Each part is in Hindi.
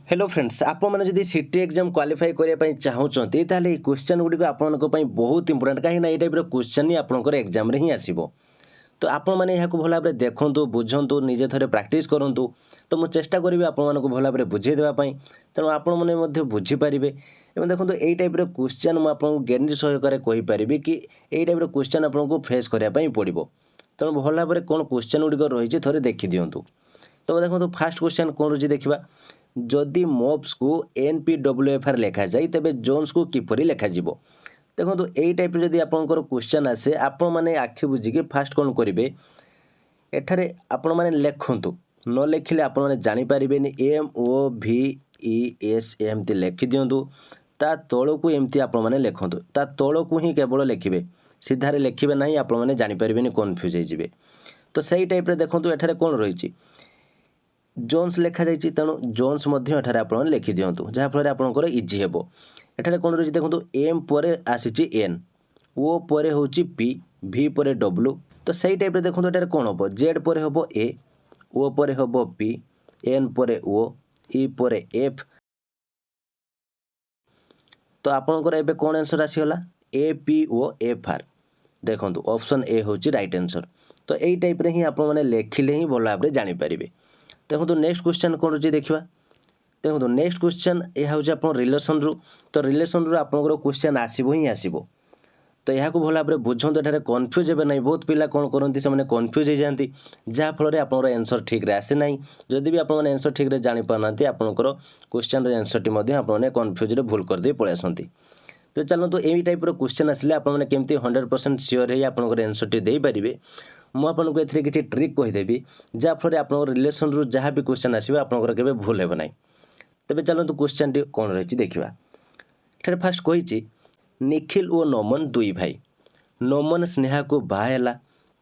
हेलो फ्रेंड्स आपने सिटी एग्जाम क्वालिफाई करने चाहते ताले क्वेश्चन गुड़ी आपको बहुत इंपोर्टेंट कहीं ये टाइप क्वेश्चन ही आपंकर एग्जाम ही आसो तो आपण मैंने यहाँ भल भाव देखूँ बुझंतु निजे थे प्राक्ट करूँ तो मुझे चेष्टा करी आपको भल भाव बुझे देवाई तेणु आपण मैंने बुझीपारे देखो यही टाइप क्वेश्चन मुझे ग्यारंटी सहकार कहीपरि कि यही टाइप क्वेश्चन आपको फेस करने पड़ो तेणु भल भाव कौन क्वेश्चन गुड़िक रही थे देखी दिंतु तो देखो फास्ट क्वेश्चन कौन रही देखा जदि मॉब्स को NPWFR लिखा जाए तेबे जोन्स को किपरि लिखा जिवो देखो यही टाइप जदि आपंकर क्वेश्चन आसे आपण मैंने आखि बुझिकी फास्ट कौन करेंगे एठारे आपण मैंने लिखतु न लिखिले आपण मैंने जानीपारे MOVES एमती लिखि दिंतु ता तौक एमती आपण मैंने लिखतु ता तौक ही केवल लिखे सीधारे लिखे ना आपण मैंने जानीपारे कन्फ्यूज होइजिबे तो सही टाइप देखो एठारे कौन रही जोन्स लिखा जाइए तेणु जोन्स आप लिखि दिंतु जहाँफल आपंकर इजी हे एठारे कौन रही देखो एम पर आसी एन ओ पर हूँ पी भी पर डब्ल्यू तो सही टाइप देखो ये कौन हम जेड पर हम ए ओ पर हम पी एन पर ओ ई पर एफ तो आपंकर एबे कौन आंसर आसीगला APOFR देखो ऑप्शन ए हूँ राइट आंसर तो यही टाइप ही आपने लिखिले ही भल भाव जानीपारे देखो नेक्स्ट क्वेश्चन कौन रही देखा देखो नेक्स्ट क्वेश्चन यह हूँ आप रिलेसन रु तो रिलेसन रु आपंकर क्वेश्चन आसो ही आसो तो यहाँ को भल भाव बुझे एठारे कन्फ्यूज हे ना बहुत पिला कौन करती से कन्फ्यूज हो जाती जहाँफल आपंकर आंसर ठीक रे आसे ना जदि भी आपने आंसर ठीक रे जानी पारना आपंकर क्वेश्चन आंसर टी आपने कन्फ्यूज पलि पलि तो चलते यही टाइप क्वेश्चन आसिले आपने केमती 100% सियोर है आपंकर आंसर टी दे पारे मुझे ए किसी ट्रिक कहीदेवी जहाँफल आप रिलेसन रु जहाँ भी क्वेश्चन आसो आपंकर के भूल हे ना तेज चलते क्वेश्चन टी कौन रही देखा ये फास्ट कही निखिल और नमन दुई भाई नमन स्नेहा को बाहला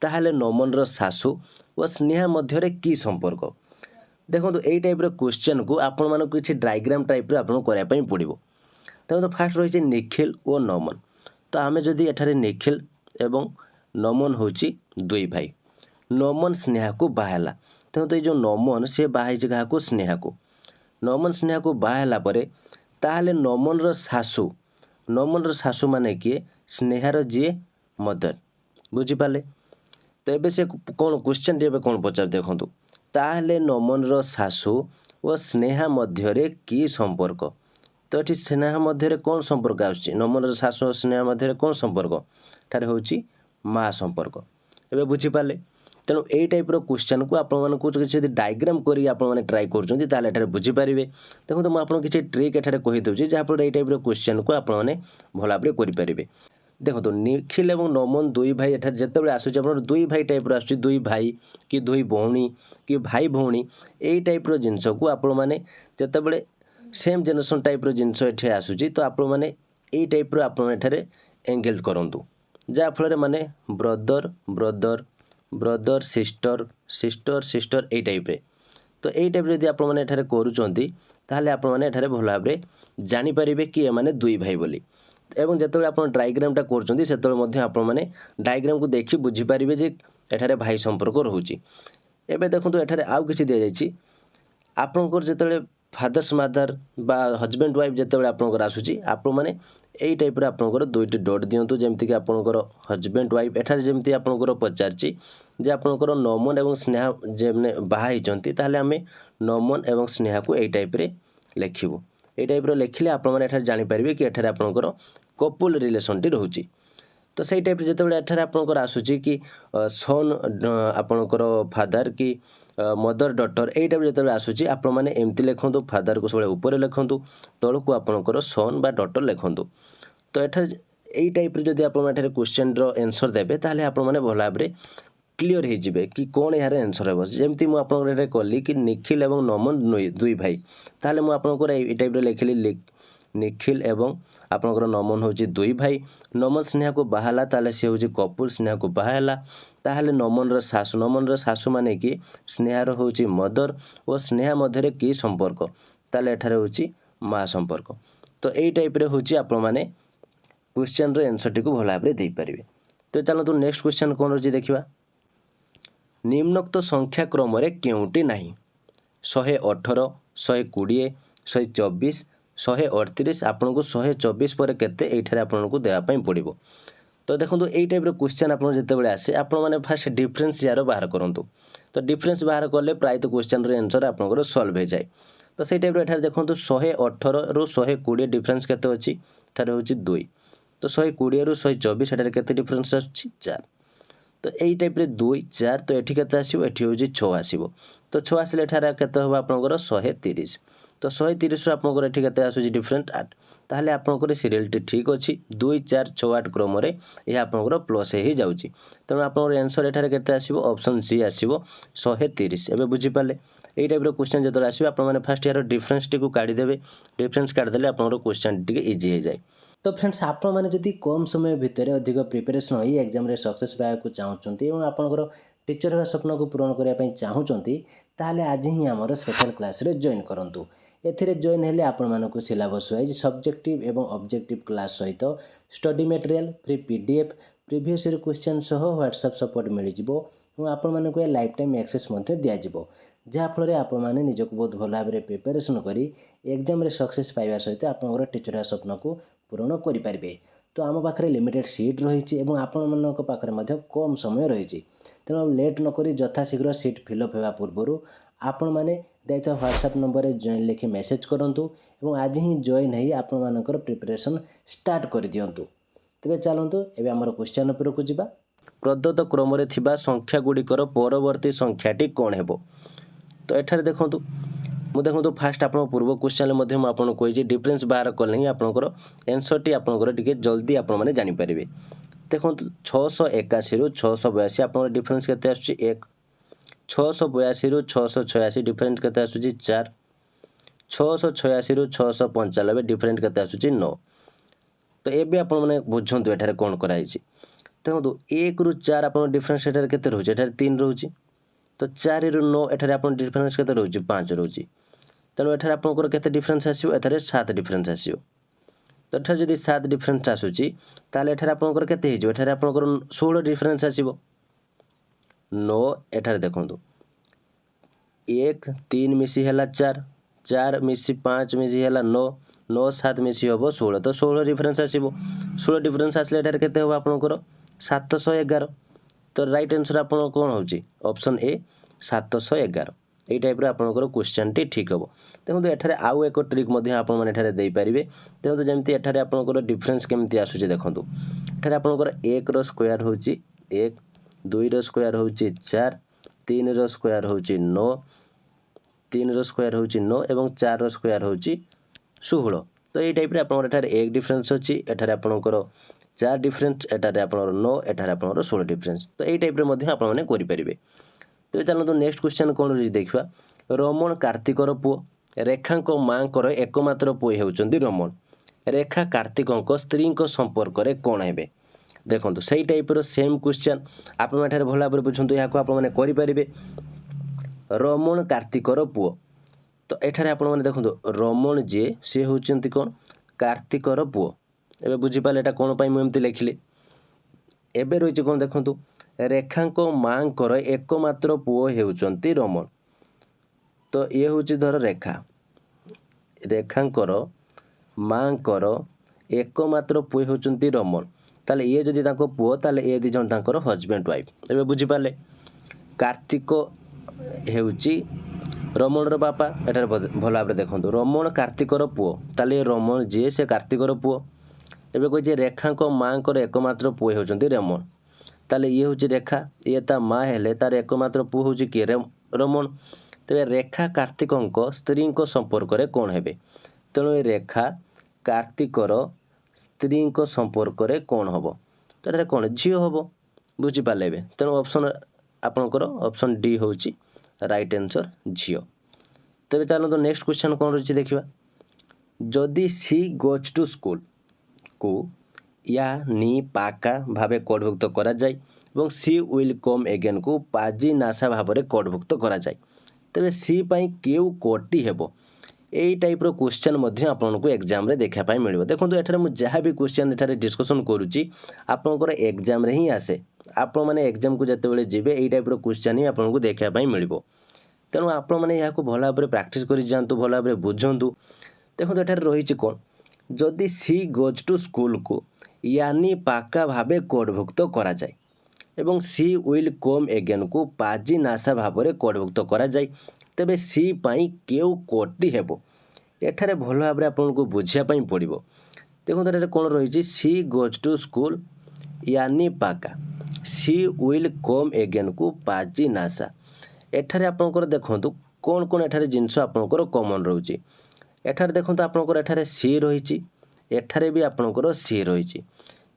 ताहले नमन रो सासू और स्नेहा मध्य की संपर्क देखो यही टाइप क्वेश्चन को आपण मानक किसी डायग्राम टाइप करने पड़ो देखो फास्ट रही निखिल और नमन तो आम जदि एठारे निखिल एवं नमन हूँ दुई भाई नमन स्नेहा को बाहला देखो तो ये जो नमन सी बाहर क्या स्नेहा को नमन स्नेहा को बाहला ताहले नमन रो सासू माने किए स्नेहार जी मदर बुझीपारे तो ये से कौन क्वेश्चन टी कौन पचार देखो ताहले नमन रो सासू और स्नेहा मध्य की संपर्क तो ये स्नेहा मध्य कौन संपर्क आसुची नमन रो सासू और स्नेहा मध्य कौन संपर्क ठारे हूँ माँ संपर्क ए बुझीपारे तेणु यही टाइप क्वेश्चन को आपको डायग्राम कर ट्राए कर बुझीपारे देखो तो मुझे किसी ट्रिक एठारे कहीदे जहाँफल यही टाइप क्वेश्चन को आपने भल भाव करेंगे देखो तो निखिल और नमन दुई भाई एठार जिते आसूँ आप दुई भाई टाइप आस दुई भाई कि दुई भौणी कि भाई भौणी यही टाइप जिनस को आपने जिते सेम जेनेरेशन टाइप जिनस ये आसूँ तो आपने यही टाइप एठारे एंगेज करूँ जहाँफल माने brother brother brother sister sister sister यही टाइप तो यही टाइप जब आपने करुँच आपने भल भाव जानीपारे कि एमाने दुई भाई बोली एवं जिते आप डायग्रामटा करने डायग्राम को देखी बुझीपारे जे एठारे भाई संपर्क रोचे एवं देखो एठारे आउ किसी दि जाइए आपंकर जिते फादर्स मदर बा हजबैंड वाइफ जिते आपंकर आसूँ आप यही टाइप आपंकर दुईटी डट दिंतु जमीक आपंकर हजबैंड वाइफ एठारे जमी आपंकर पचारची जे आपंकर नमन एवं स्नेहा जेने बाहर ताहले आमे नमन एवं स्नेहा को यही टाइप लिखबू यही टाइप लिखिले आपने जानीपारे कि एठारे आपंकर कपुल रिलेसन टी रोचे तो सही टाइप जो एठारे आपंकर आसूँ कि सन आपंकर फादर कि मदर डटर यही टाइप जो आसूँ आपने एमती लिखु फादर को सब ऊपर लिखु तौक को आपंकर सन बा डटर लिखु तो एठारे यही टाइप जब आप क्वेश्चन आंसर देते ताहले आपने भल भाव क्लीयर हो कि कौन यार आंसर हे जमी मुझे कली कि निखिल एवं नमन दुई भाई ताहले मुझे यही टाइप लिखिली निखिल एवं आपंकर नमन हूँ दुई भाई नमन स्नेहा को बाहला ताले सी हूँ कपुल स्नेहा को बाहला ताहले नमन रो सासू माने कि स्नेहार हूँ मदर और स्नेहा मध्य की संपर्क ताले एठारे हूँ माँ संपर्क तो यही टाइप हूँ आप क्वेश्चन आंसर टी भल भाव दे पारे तो चलते नेक्स्ट क्वेश्चन कौन रही देखा निम्नोक्त संख्या क्रम केउटी नाही 118 120 124 138 ଆପଣଙ୍କୁ 124 ପରେ କେତେ ଏଇଠାରେ ଆପଣଙ୍କୁ ଦେବା ପାଇଁ ପଡ଼ିବ। ତ ଦେଖନ୍ତୁ ଏଇ ଟାଇପ୍ର କ୍ୱେଶ୍ଚନ୍ ଆପଣ ଯେତେବେଳେ ଆସେ ଆପଣମାନେ ଫାଷ୍ଟ ଡିଫରେନ୍ସ ୟାର ବାହାର କରନ୍ତୁ। ତ ଡିଫରେନ୍ସ ବାହାର କଲେ ପ୍ରାୟତଃ କ୍ୱେଶ୍ଚନ୍ର ଆନ୍ସର୍ ଆପଣଙ୍କର ସଲ୍ଭ ହେଇଯାଏ। ତ ସେଇ ଟାଇପ୍ର ଏଠାରେ ଦେଖନ୍ତୁ 118ରୁ 120 ଡିଫରେନ୍ସ କେତେ ଅଛି, ଏଠାରେ ହେଉଛି 2। ତ 120ରୁ 124 ଏଠାରେ କେତେ ଡିଫରେନ୍ସ ଆସୁଛି 4। ତ ଏଇ ଟାଇପ୍ରେ 2 4 ତ ଏଠି କେତେ ଆସିବ, ଏଠି ହେଉଛି 6 ଆସିବ। ତ 6 ଆସିଲେ ଏଠାରେ କେତେ ହେବ ଆପଣଙ୍କର 130। ତ 130ରୁ ଆପଣଙ୍କର ଏଠି କେତେ ଆସୁଛି ଡିଫରେନ୍ସ 8। ତାହେଲେ ଆପଣଙ୍କର ସିରିଏଲଟି ଠିକ୍ ଅଛି। 2 4 6 8 କ୍ରମରେ ଏହା ଆପଣଙ୍କର ପ୍ଲସ୍ ହେଇଯାଉଛି। ତେଣୁ ଆପଣଙ୍କର ଆନ୍ସର୍ ଏଠାରେ କେତେ ଆସିବ, ଅପସନ୍ ସି ଆସିବ 130। ଏବେ ବୁଝିପାରିଲେ? এই টাইପ୍ର କ୍ୱେଶ୍ଚନ୍ ଯେତେବେଳେ ଆସିବ ଆପଣମାନେ ଫାଷ୍ଟ ଏହାର ଡିଫରେନ୍ସଟିକୁ କାଢ଼ିଦେବେ। ଡିଫରେନ୍ସ କାଢ଼ିଦେଲେ ଆପଣଙ୍କର କ୍ୱେଶ୍ଚନ୍ ଟିକେ ଇଜି ହେଇଯାଏ। ତ ଫ୍ରେଣ୍ଡସ୍ ଆପଣମାନେ ଯଦି କମ୍ ସମୟ ଭିତରେ ଅଧିକ ପ୍ରିପାରେସନ୍ ହୋଇ ଏକ୍ଜାମ୍ରେ ସକ୍ସେସ୍ ପାଇବାକୁ ଚାହୁଁଛନ୍ତି ଏବଂ ଆପଣଙ୍କର ଟିଚର୍ ହେବା ସ୍ୱପ୍ନକୁ ପୂରଣ କରିବା ପାଇଁ ଚାହୁଁଛନ୍ତି, ତାହେଲେ ଆଜି ହିଁ ଆମର ସ୍ପେଶାଲ୍ କ୍ଲାସ୍ରେ ଜଏନ୍ କରନ୍ତୁ। ଏଥିରେ ଜଏନ୍ ହେଲେ ଆପଣମାନଙ୍କୁ ସିଲାବସ୍ ୱାଇଜ୍ ସବଜେକ୍ଟିଭ୍ ଏବଂ ଅବଜେକ୍ଟିଭ୍ କ୍ଲାସ୍ ସହିତ study material, free PDF, previous year question ସହ ହ୍ୱାଟ୍ସଆପ୍ ସପୋର୍ଟ ମିଳିଯିବ ଏବଂ ଆପଣମାନଙ୍କୁ ଏ ଲାଇଫ୍ ଟାଇମ୍ ଆକ୍ସେସ୍ ମଧ୍ୟ ଦିଆଯିବ। ଯାହାଫଳରେ ଆପଣମାନେ ନିଜକୁ ବହୁତ ଭଲ ଭାବରେ ପ୍ରିପାରେସନ୍ କରି ଏକ୍ଜାମ୍ରେ ସକ୍ସେସ୍ ପାଇବା ସହିତ ଆପଣଙ୍କର ଟିଚର୍ ହେବା ସ୍ୱପ୍ନକୁ ପୂରଣ କରିପାରିବେ। ତ ଆମ ପାଖରେ ଲିମିଟେଡ୍ ସିଟ୍ ରହିଛି ଏବଂ ଆପଣମାନଙ୍କ ପାଖରେ ମଧ୍ୟ କମ୍ ସମୟ ରହିଛି। ତେଣୁ ଲେଟ୍ ନକରି ଯଥାଶୀଘ୍ର ସିଟ୍ ଫିଲ୍ଅପ୍ ହେବା ପୂର୍ବରୁ ଆପଣମାନେ ଦେଇଥିବା ହ୍ୱାଟ୍ସଆପ୍ ନମ୍ବରରେ ଜଏନ୍ ଲେଖି ମେସେଜ୍ କରନ୍ତୁ ଏବଂ ଆଜି ହିଁ ଜଏନ୍ ହେଇ ଆପଣମାନଙ୍କର ପ୍ରିପାରେସନ୍ ଷ୍ଟାର୍ଟ କରିଦିଅନ୍ତୁ। ତେବେ ଚାଲନ୍ତୁ ଏବେ ଆମର କ୍ୱେଶ୍ଚନ୍ ଉପରକୁ ଯିବା। ପ୍ରଦତ୍ତ କ୍ରମରେ ଥିବା ସଂଖ୍ୟାଗୁଡ଼ିକର ପରବର୍ତ୍ତୀ ସଂଖ୍ୟାଟି କ'ଣ ହେବ? ତ ଏଠାରେ ଦେଖନ୍ତୁ ଦେଖନ୍ତୁ ଫାଷ୍ଟ ଆପଣ ପୂର୍ବ କ୍ୱେଶ୍ଚନ୍ରେ ମଧ୍ୟ ମୁଁ ଆପଣଙ୍କୁ କହିଛି ଡିଫରେନ୍ସ ବାହାର କଲେ ହିଁ ଆପଣଙ୍କର ଆନ୍ସର୍ଟି ଆପଣଙ୍କର ଟିକେ ଜଲ୍ଦି ଆପଣମାନେ ଜାଣିପାରିବେ। ଦେଖନ୍ତୁ 681ରୁ 682 ଆପଣଙ୍କର ଡିଫରେନ୍ସ କେତେ ଆସୁଛି 1। 682ରୁ 686 ଡିଫରେନ୍ସ କେତେ ଆସୁଛି 4। 686ରୁ 695 ଡିଫରେନ୍ସ କେତେ ଆସୁଛି 9। ତ ଏବେ ଆପଣମାନେ ବୁଝନ୍ତୁ ଏଠାରେ କ'ଣ କରାଯାଇଛି। ଦେଖନ୍ତୁ 1ରୁ 4 ଆପଣଙ୍କ ଡିଫରେନ୍ସ ଏଠାରେ କେତେ ରହୁଛି, ଏଠାରେ 3 ରହୁଛି। ତ 4ରୁ 9 ଏଠାରେ ଆପଣ ଡିଫରେନ୍ସ କେତେ ରହୁଛି 5 ରହୁଛି। ତେଣୁ ଏଠାରେ ଆପଣଙ୍କର କେତେ ଡିଫରେନ୍ସ ଆସିବ, ଏଠାରେ 7 ଡିଫରେନ୍ସ ଆସିବ। ତ ଏଠାରେ ଯଦି 7 ଡିଫରେନ୍ସ ଆସୁଛି ତାହେଲେ ଏଠାରେ ଆପଣଙ୍କର କେତେ ହେଇଯିବ, ଏଠାରେ ଆପଣଙ୍କର 16 ଡିଫରେନ୍ସ ଆସିବ। 9 ଏଠାରେ ଦେଖନ୍ତୁ 1 3 ମିଶି ହେଲା 4, 4 ମିଶି 5 ମିଶି ହେଲା 9, 9 7 ମିଶି ହେବ 16। ତ 16 ଡିଫରେନ୍ସ ଆସିବ। 16 ଡିଫରେନ୍ସ ଆସିଲେ ଏଠାରେ କେତେ ହେବ ଆପଣଙ୍କର 711। ତ ରାଇଟ୍ ଆନ୍ସର୍ ଆପଣଙ୍କର କ'ଣ ହେଉଛି, ଅପସନ୍ ଏ 711। এই টাইପ୍ର ଆପଣଙ୍କର କ୍ୱେଶ୍ଚନ୍ଟି ଠିକ୍ ହେବ। ଦେଖନ୍ତୁ ଏଠାରେ ଆଉ ଏକ ଟ୍ରିକ୍ ମଧ୍ୟ ଆପଣମାନେ ଏଠାରେ ଦେଇପାରିବେ। ଦେଖନ୍ତୁ ଯେମିତି ଏଠାରେ ଆପଣଙ୍କର ଡିଫରେନ୍ସ କେମିତି ଆସୁଛି ଦେଖନ୍ତୁ। ଏଠାରେ ଆପଣଙ୍କର 1ର ସ୍କୋୟାର୍ ହେଉଛି 1, 2ର ସ୍କୋୟାର୍ ହେଉଛି 4, 3ର ସ୍କୋୟାର୍ ହେଉଛି 9, 3ର ସ୍କୋୟାର୍ ହେଉଛି 9 ଏବଂ 4ର ସ୍କୋୟାର୍ ହେଉଛି 16। ତ এই টাইପ୍ରେ ଆପଣଙ୍କର ଏଠାରେ 1 ଡିଫରେନ୍ସ ଅଛି, ଏଠାରେ ଆପଣଙ୍କର 4 ଡିଫରେନ୍ସ, ଏଠାରେ ଆପଣଙ୍କର 9, ଏଠାରେ ଆପଣଙ୍କର 16 ଡିଫରେନ୍ସ। ତ এই টাইପ୍ରେ ମଧ୍ୟ ଆପଣମାନେ କରିପାରିବେ। ତେବେ ଚାଲନ୍ତୁ ନେକ୍ସଟ କ୍ୱେଶ୍ଚନ୍ କ'ଣ ରହିଛି ଦେଖିବା। ରମଣ କାର୍ତ୍ତିକର ପୁଅ, ରେଖାଙ୍କ ମାଆଙ୍କର ଏକମାତ୍ର ପୁଅ ହେଉଛନ୍ତି ରମଣ। ରେଖା କାର୍ତ୍ତିକଙ୍କ ସ୍ତ୍ରୀଙ୍କ ସମ୍ପର୍କରେ କ'ଣ ହେବେ? ଦେଖନ୍ତୁ ସେଇ ଟାଇପ୍ର ସେମ୍ କ୍ୱେଶ୍ଚନ୍ ଆପଣ ଏଠାରେ ଭଲ ଭାବରେ ବୁଝନ୍ତୁ, ଏହାକୁ ଆପଣମାନେ କରିପାରିବେ। ରମଣ କାର୍ତ୍ତିକର ପୁଅ, ତ ଏଠାରେ ଆପଣମାନେ ଦେଖନ୍ତୁ ରମଣ ଯିଏ ସିଏ ହେଉଛନ୍ତି କ'ଣ, କାର୍ତ୍ତିକର ପୁଅ। ଏବେ ବୁଝିପାରିଲେ ଏଇଟା କ'ଣ ପାଇଁ ମୁଁ ଏମିତି ଲେଖିଲି। ଏବେ ରହିଛି କ'ଣ ଦେଖନ୍ତୁ, ରେଖାଙ୍କ ମାଆଙ୍କର ଏକମାତ୍ର ପୁଅ ହେଉଛନ୍ତି ରମଣ। ତ ଇଏ ହେଉଛି ଧର ରେଖା, ରେଖାଙ୍କର ମାଆଙ୍କର ଏକମାତ୍ର ପୁଅ ହେଉଛନ୍ତି ରମଣ। ତାହେଲେ ଇଏ ଯଦି ତାଙ୍କ ପୁଅ ତାହେଲେ ଏ ଦୁଇ ଜଣ ତାଙ୍କର ହଜବେଣ୍ଡ ୱାଇଫ୍। ଏବେ ବୁଝିପାରିଲେ। କାର୍ତ୍ତିକ ହେଉଛି ରମଣର ବାପା। ଏଠାରେ ଭଲ ଭାବରେ ଦେଖନ୍ତୁ ରମଣ କାର୍ତ୍ତିକର ପୁଅ, ତାହେଲେ ରମଣ ଯିଏ ସେ କାର୍ତ୍ତିକର ପୁଅ। ଏବେ କହିଛି ରେଖାଙ୍କ ମାଆଙ୍କର ଏକମାତ୍ର ପୁଅ ହେଉଛନ୍ତି ରମଣ। ତାହେଲେ ଇଏ ହେଉଛି ରେଖା, ଇଏ ତା ମା ହେଲେ ତାର ଏକମାତ୍ର ପୁଅ ହେଉଛି କିଏ, ରମଣ। ତେବେ ରେଖା କାର୍ତ୍ତିକଙ୍କ ସ୍ତ୍ରୀଙ୍କ ସମ୍ପର୍କରେ କ'ଣ ହେବେ? ତେଣୁ ଏ ରେଖା କାର୍ତ୍ତିକର ସ୍ତ୍ରୀଙ୍କ ସମ୍ପର୍କରେ କ'ଣ ହେବ? ତ ଏଠାରେ କ'ଣ ଝିଅ ହେବ। ବୁଝିପାରିଲେ ଏବେ। ତେଣୁ ଅପସନ୍ ଆପଣଙ୍କର ଅପସନ୍ ଡି ହେଉଛି ରାଇଟ୍ ଆନ୍ସର୍ ଝିଅ। ତେବେ ଚାଲନ୍ତୁ ନେକ୍ସଟ କ୍ୱେଶ୍ଚନ୍ କ'ଣ ରହିଛି ଦେଖିବା। ଯଦି ସି ଗୋଜ୍ ଟୁ ସ୍କୁଲକୁ ୟା ନି ପାକା ଭାବେ କୋଡ଼ଭୁକ୍ତ କରାଯାଏ ଏବଂ C will com ଏଗେନ୍କୁ Paaji NASA ଭାବରେ କୋଡ଼ଭୁକ୍ତ କରାଯାଏ, ତେବେ ସି ପାଇଁ କେଉଁ କୋଡ଼ଟି ହେବ? এই টাইପ୍ର କ୍ୱେଶ୍ଚନ୍ ମଧ୍ୟ ଆପଣଙ୍କୁ ଏକ୍ଜାମ୍ରେ ଦେଖିବା ପାଇଁ ମିଳିବ। ଦେଖନ୍ତୁ ଏଠାରେ ମୁଁ ଯାହା ବି କ୍ୱେଶ୍ଚନ୍ ଏଠାରେ ଡିସ୍କସନ୍ କରୁଛି ଆପଣଙ୍କର ଏକ୍ଜାମ୍ରେ ହିଁ ଆସେ। ଆପଣମାନେ ଏକ୍ଜାମ୍କୁ ଯେତେବେଳେ ଯିବେ ଏଇ ଟାଇପ୍ର କ୍ୱେଶ୍ଚନ୍ ହିଁ ଆପଣଙ୍କୁ ଦେଖିବା ପାଇଁ ମିଳିବ। ତ तेणु आपने यहाँ भल भाव प्राक्ट कर जातु भल भाव बुझंतु देखो एठार रही कौन जदि सी गोज टू स्कूल को यानी पाका भावे कोडभुक्त करा जाए एवं सी विल कम एगेन को पाजी नासा भाव में कोडभुक्त करा जाए तेबे सी पाई केउ कोडटी हेबो एठारे भल भाव आपको बुझापी पड़ो देखो एठारे कौन रही सी गोज टू स्कूल यानी पाका सी विल कम एगेन को पाजी नासा एठारे आपंकर देखंतु कौन कौन एठारे जिनस आपंकर कॉमन रोचे एठारे देखंतु आपंकर एठारे सी रही एठारे भी आपंकर सी रही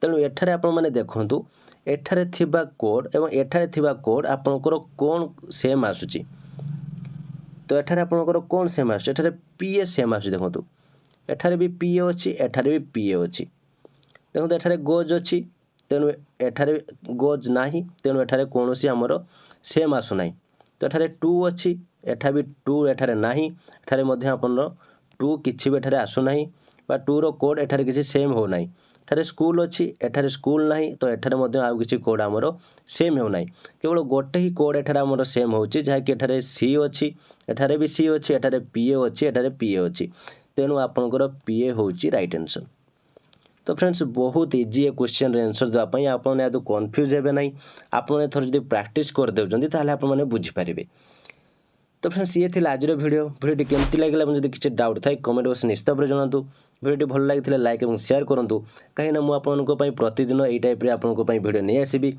तेणु एठारे आपण माने देखंतु एठारे थिबा कोड एवं एठारे थिबा कोड आपंकर कौन सेम आसुची तो एठारे आपंकर कौन सेम आसुची एठारे पीए सेम आसुची देखंतु एठारे भी पीए अच्छी एठारे भी पीए अच्छी देखो एठारे गोज अच्छी तेणु एठारे गोज नाही तेणु एठारे कौन सी आमर सेम आसुना तो एठारे टू अच्छी एठा भी टू एठारे नाही एठारे मध्य आपन टू किछि भी एठारे आसुना बा टू रो कोड एठारे किछि सेम हो नाही एठारे स्कूल अच्छी एठारे स्कूल नाही तो एठारे मध्य आउ किछि कोड आमर सेम हो नाही केवल गोटे ही कोड एठारे आमर सेम होछि जहा कि एठारे सी अच्छी एठारे भी सी अच्छी एठारे पीए अच्छी एठारे पीए अच्छी तेणु आपनकर पीए होछि राइट आंसर। तो फ्रेंड्स बहुत इजी है क्वेश्चन आंसर देवाई आपने या कन्फ्यूज हे ना आपने थोड़ा जब प्राक्ट कर देउछंती ताले आपने बुझीपारे। तो फ्रेंड्स ये थी आज भिडियो केमती लगे जब किसी डाउट थाए कमेंट बॉक्स निश्चित भाव जनातु भिडियो भल लगी लाइक और शेयर करूँ कहीं मुझे प्रतिदिन यही टाइप भिडियो नहीं आसबि।